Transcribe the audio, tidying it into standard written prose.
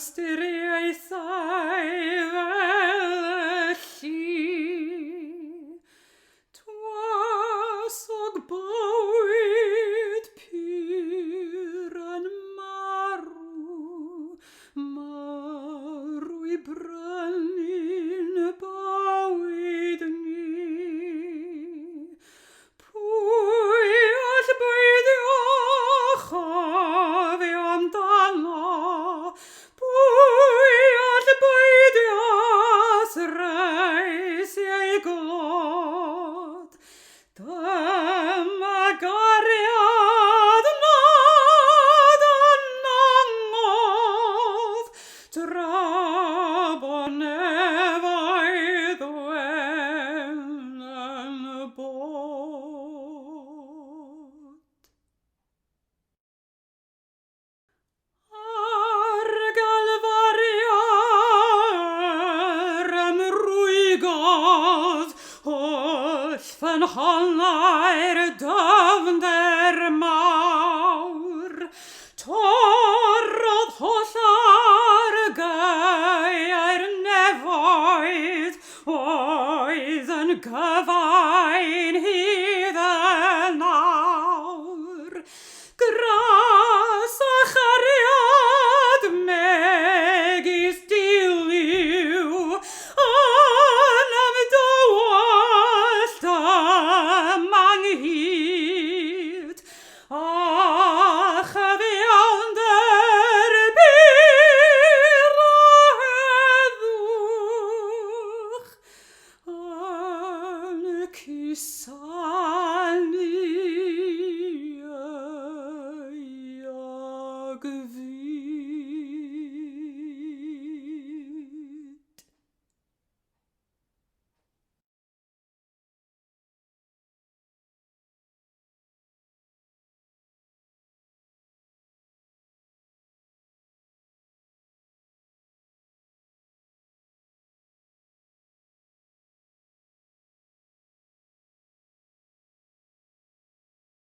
ystyriaethau felly, twasog bywyd pur yn marw I brynu'n bywyd ni. Pwy all beidio chofio amdano, pwy all beidio sreis ei glod, dyma gariad nad yn angof, tra bo nefoedd wen yn bod. Ar galfaria'r ymrwygodd wrth fy nholau'r dyfnder mawr, torodd holl ar gaeau'r nefoedd oedd yn gyfain hydd yn awr. Gras a chariad megis diliw yn ymdywallt ymanghydd, a chyfiawnder byr a heddwch yn cusanu